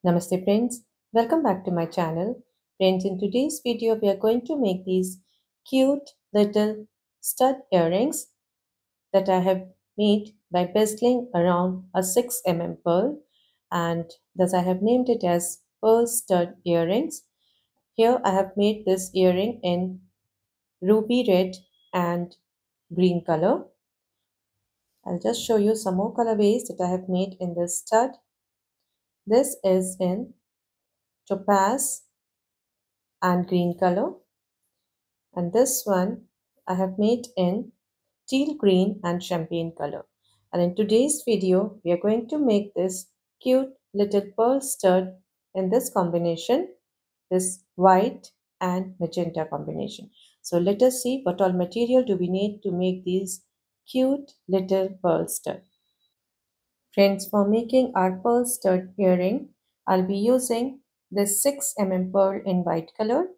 Namaste friends, welcome back to my channel. Friends, in today's video we are going to make these cute little stud earrings that I have made by bezeling around a 6 mm pearl, and thus I have named it as pearl stud earrings. Here I have made this earring in ruby red and green color. I'll just show you some more colorways that I have made in this stud. This is in topaz and green color, and this one I have made in teal green and champagne color. And in today's video we are going to make this cute little pearl stud in this combination, this white and magenta combination. So let us see what all material do we need to make these cute little pearl stud. Friends, for making our pearl stud earring, I'll be using this 6 mm pearl in white color.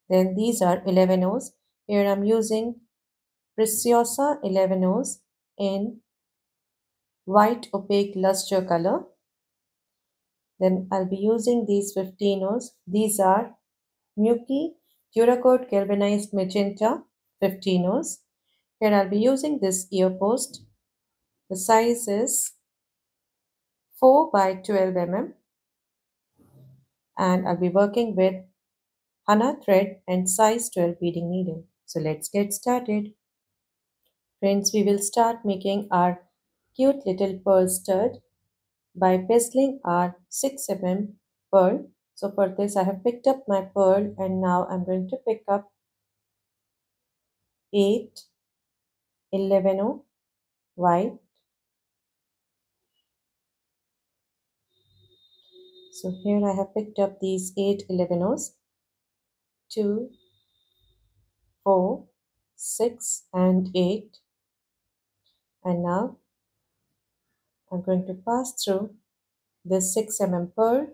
Then these are 11 O's. Here I'm using Preciosa 11 O's in white opaque luster color. Then I'll be using these 15 O's. These are Muki Duracoat Galvanized Magenta 15 O's. Here I'll be using this ear post. The size is 4 by 12 mm, and I'll be working with Hana thread and size 12 beading needle. So let's get started. Friends, we will start making our cute little pearl stud by bezeling our 6 mm pearl. So for this I have picked up my pearl, and now I'm going to pick up 8, 11 white. So here I have picked up these 8 11 2, 4, 6 and 8, and now I'm going to pass through this 6 mm pearl,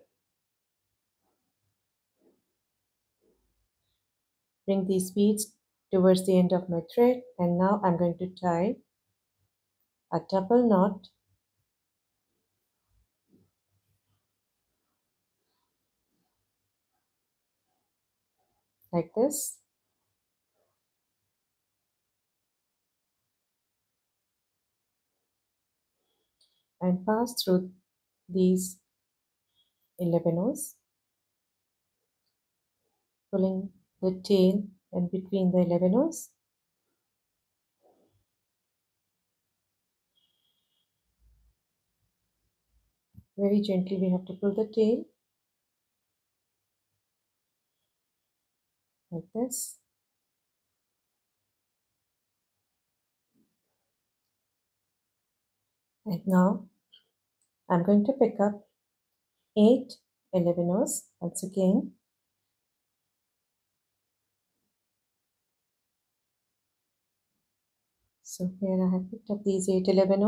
bring these beads towards the end of my thread, and now I'm going to tie a double knot like this, and pass through these 11 pulling the tail in between the 11 Very gently we have to pull the tail like this. And now I'm going to pick up 8 11 once again. So here I have picked up these 8 11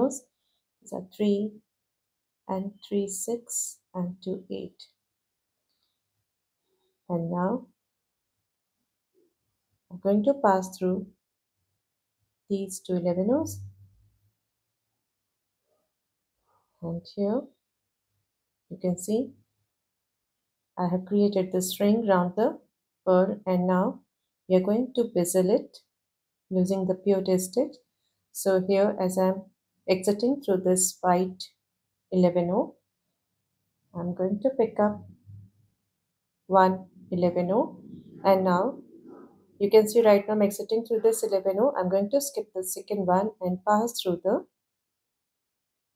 These are 3 and 3 6 and 2 8. And now I'm going to pass through these 2 11 and here you can see I have created this ring around the pearl, and now we are going to bezel it using the peyote stitch. So here, as I'm exiting through this white 11 I'm going to pick up 1 11 and now you can see right now I'm exiting through this 11 I'm going to skip the second one and pass through the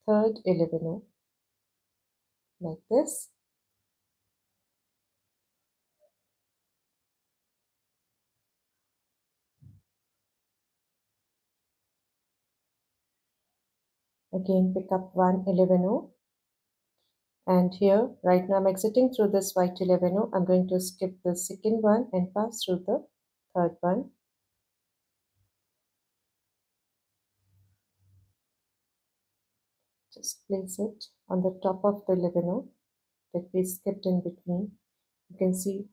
third 11 like this. Again pick up 1 11 and here right now I'm exiting through this white 11 I'm going to skip the second one and pass through the third one. Just place it on the top of the 11 that we skipped in between. You can see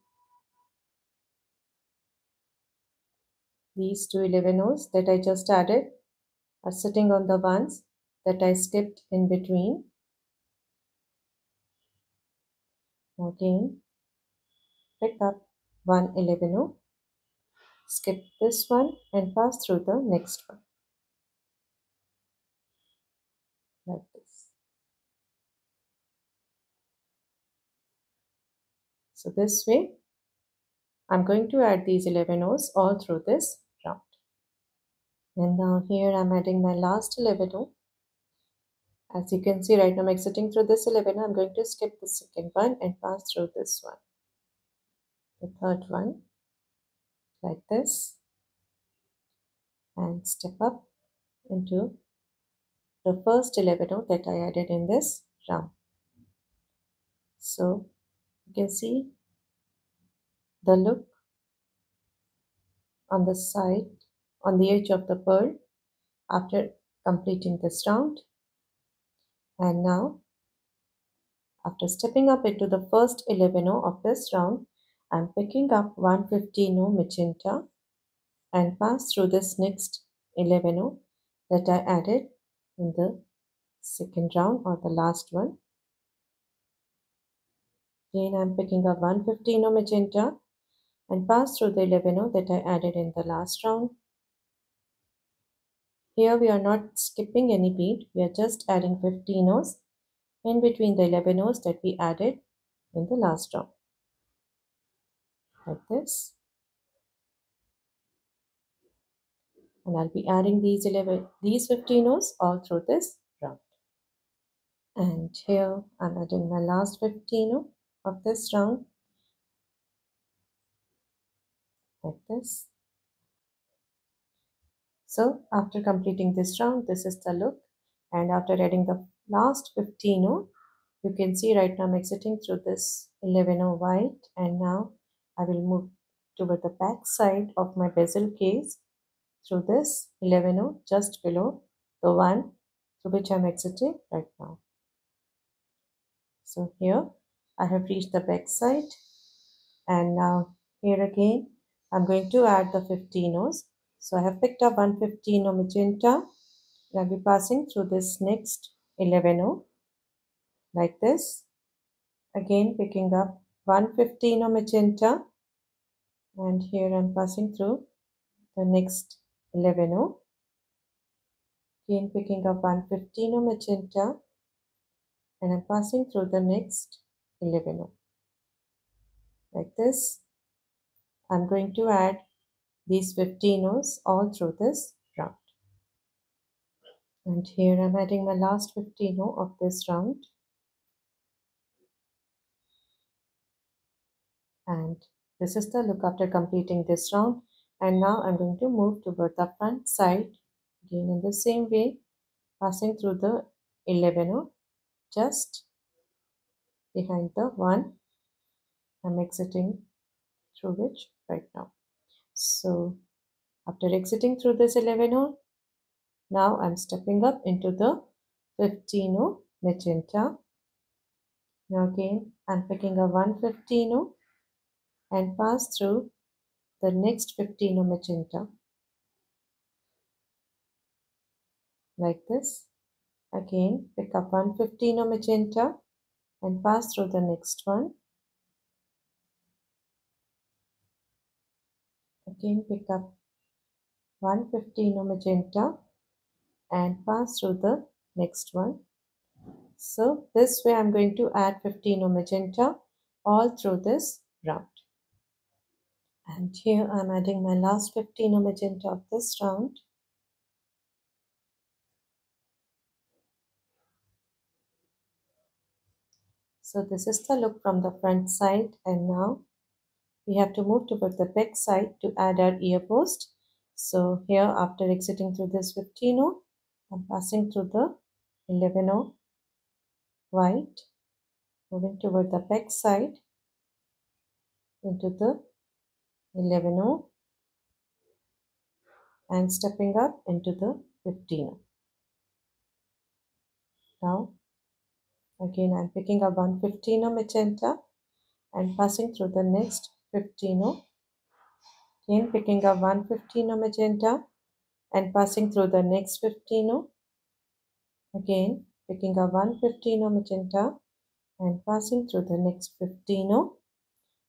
these two 11 that I just added are sitting on the ones that I skipped in between. Again, pick up one 11, skip this one and pass through the next one like this. So this way I'm going to add these 11 O's all through this round. And now here I'm adding my last 11 O. As you can see right now I'm exiting through this 11. I'm going to skip the second one and pass through this one, the third one like this, and step up into the first 11 O that I added in this round. So you can see the look on the side, on the edge of the pearl after completing this round. And now after stepping up into the first 11 of this round, I'm picking up 115 magenta and pass through this next 11 that I added in the second round or the last one. Again I'm picking up 115 magenta and pass through the 11 that I added in the last round. Here we are not skipping any bead, we are just adding 15 O's in between the 11 O's that we added in the last round, like this. And I'll be adding these 15 O's all through this round. And here I'm adding my last 15 O of this round, like this. So after completing this round, this is the look. And after adding the last 15 O, you can see right now I'm exiting through this 11 O white, and now I will move toward the back side of my bezel case through this 11 O just below the one through which I'm exiting right now. So here I have reached the back side, and now here again I'm going to add the 15 O's. So I have picked up 115 O magenta. I'll be passing through this next 11 O like this. Again picking up 115 O magenta, and here I'm passing through the next 11 O. Again picking up 115 O magenta, and I'm passing through the next 11 O like this. I'm going to add these 15 O's all through this round. And here I'm adding my last 15 O of this round. And this is the look after completing this round. And now I'm going to move toward the front side again in the same way, passing through the 11 O just behind the one I'm exiting through which right now. So after exiting through this 11 O, now I'm stepping up into the 15 O magenta. Now again I'm picking up 115 O and pass through the next 15 O magenta like this. Again pick up 115 O magenta and pass through the next one. Again pick up 115 O magenta and pass through the next one. So this way I'm going to add 15 O magenta all through this round. And here I'm adding my last 15 O magenta of this round. So this is the look from the front side, and now we have to move toward the back side to add our ear post. So here after exiting through this 15 O, I'm passing through the 11 O white, moving toward the back side into the 11 O and stepping up into the 15 O. Now again I'm picking up 115 O magenta and passing through the next 15 O. Again picking up 115 O magenta and passing through the next 15 O. Again picking up 115 O magenta and passing through the next 15 row.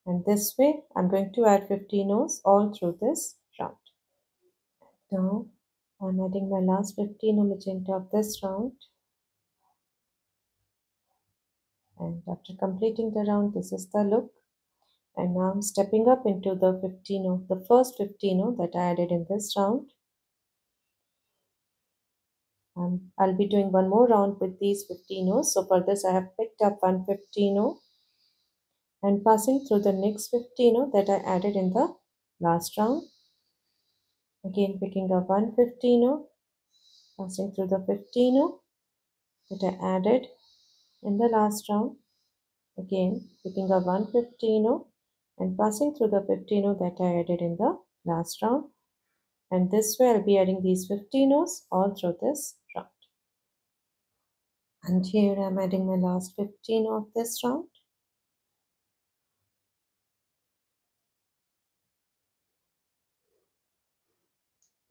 And this way I'm going to add 15 rows all through this round. Now I'm adding my last 15 row magenta of this round, and after completing the round, this is the look. And now I'm stepping up into the 15 row, the first 15 row that I added in this round. I'll be doing one more round with these 15 rows. So for this I have picked up one 15 row and passing through the next 15 row that I added in the last round. Again picking up one 15 row, passing through the 15 row that I added in the last round. Again picking up one 15 row and passing through the 15 row that I added in the last round. And this way I'll be adding these 15 rows all through this round. And here I'm adding my last 15 of this round.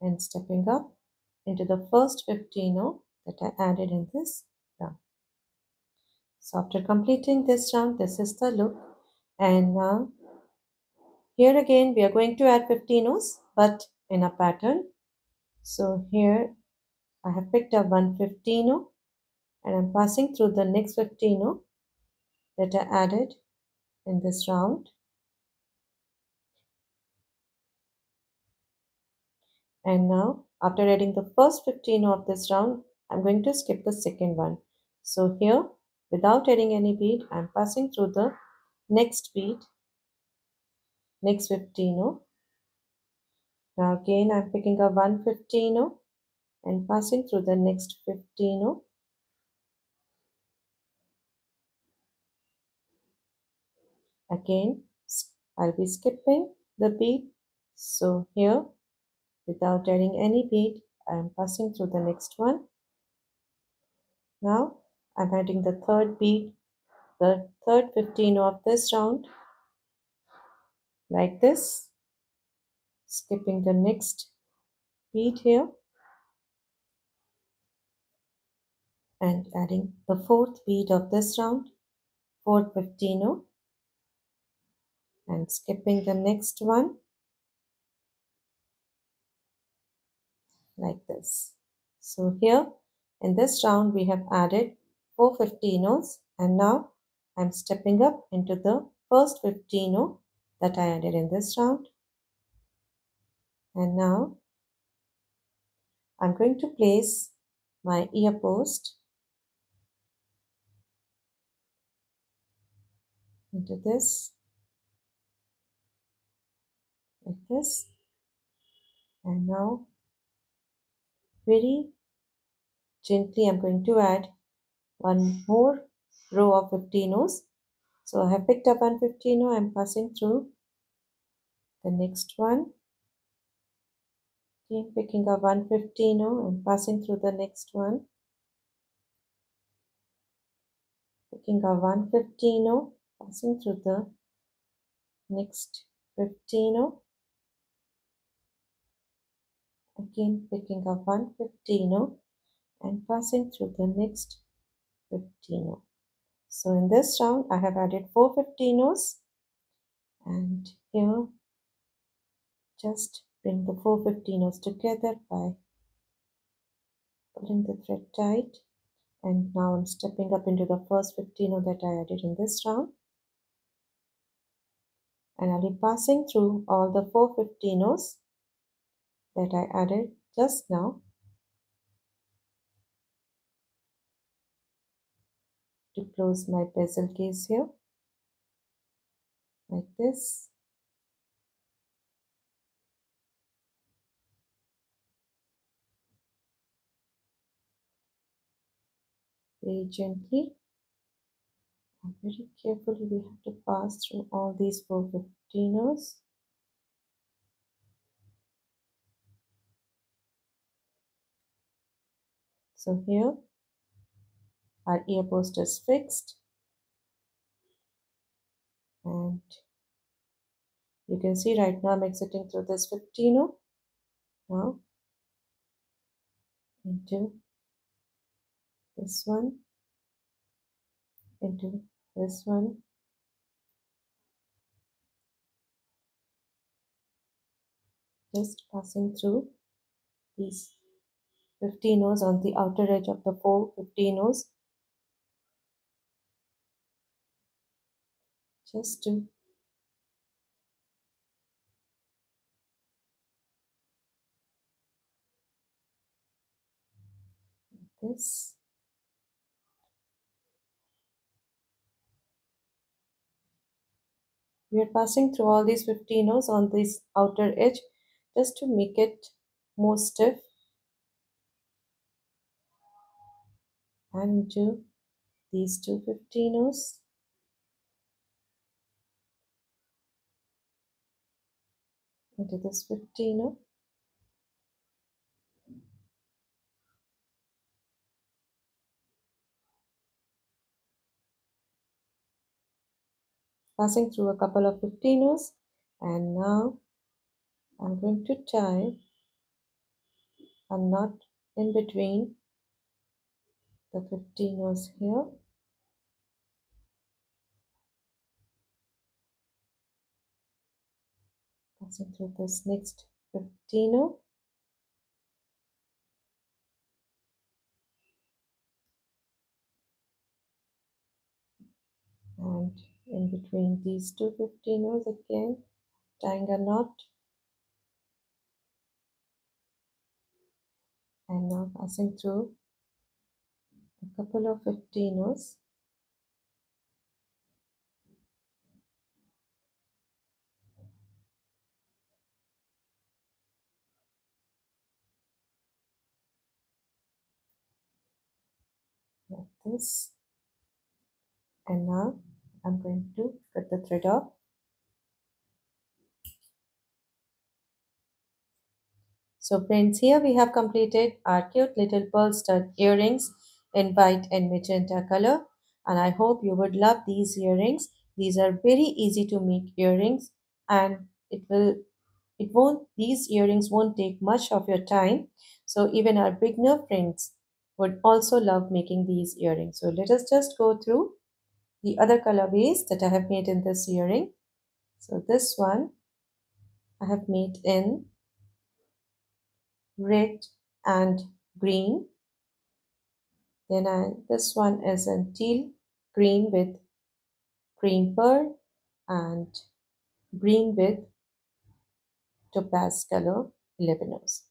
And stepping up into the first 15 row that I added in this round. So after completing this round, this is the look. And now here again we are going to add 15 rows but in a pattern. So here I have picked up one 15 row and I'm passing through the next 15 row that I added in this round. And now after adding the first 15 of this round, I'm going to skip the second one. So here without adding any bead, I'm passing through the next bead, next 15 row. Now again I'm picking up one 15 row and passing through the next 15 row. Again I'll be skipping the bead. So here without adding any bead, I'm passing through the next one. Now I'm adding the third bead, the third 15 of this round, like this, skipping the next bead here and adding the fourth bead of this round, fourth 15 and skipping the next one like this. So here in this round we have added 4 15s, and now I'm stepping up into the first 15 that I added in this round. And now I'm going to place my ear post into this like this, and now very gently I'm going to add one more row of 15s. So I have picked up one 15, I'm passing through the next one. Again picking up one 15 and passing through the next one. Picking up one 15, passing through the next 15. Again picking up one 15 and passing through the next 15. So in this round I have added 4 15s, and here just bring the 4 15s together by pulling the thread tight. And now I'm stepping up into the first 15 that I added in this round, and I'll be passing through all the 4 15s that I added just now to close my bezel case here like this. Very gently and very carefully we have to pass through all these 4 15s. So here our ear post is fixed, and you can see right now I'm exiting through this 15 now into this one, into This one, just passing through these 15 O's on the outer edge of the 4 15 O's, just to this. We are passing through all these 15 O's on this outer edge just to make it more stiff, and into these two 15 O's, into this 15 O, passing through a couple of 15 O's, and now I'm going to tie a knot in between the 15 O's here, passing through this next 15 O, and in between these two 15 O's again tying a knot, and now passing through a couple of 15 O's, like this, and now I'm going to cut the thread off. So friends, here we have completed our cute little pearl stud earrings in white and magenta color, and I hope you would love these earrings. These are very easy to make earrings, and these earrings won't take much of your time. So even our beginner friends would also love making these earrings. So let us just go through the other colorways that I have made in this earring. So this one I have made in red and green. Then this one is in teal green with cream pearl and green with topaz color lebanos.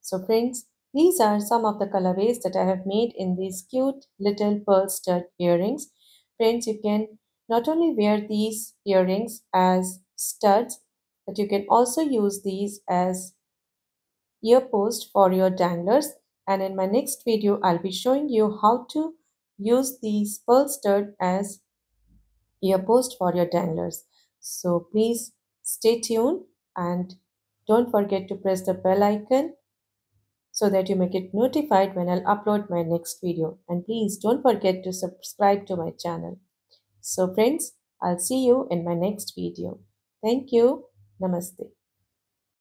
So friends, these are some of the colorways that I have made in these cute little pearl stud earrings. Friends, you can not only wear these earrings as studs, but you can also use these as earpost for your danglers, and in my next video I'll be showing you how to use these pearl stud as earpost for your danglers. So please stay tuned and don't forget to press the bell icon so that you may get notified when I'll upload my next video, and please don't forget to subscribe to my channel. So friends, I'll see you in my next video. Thank you. Namaste.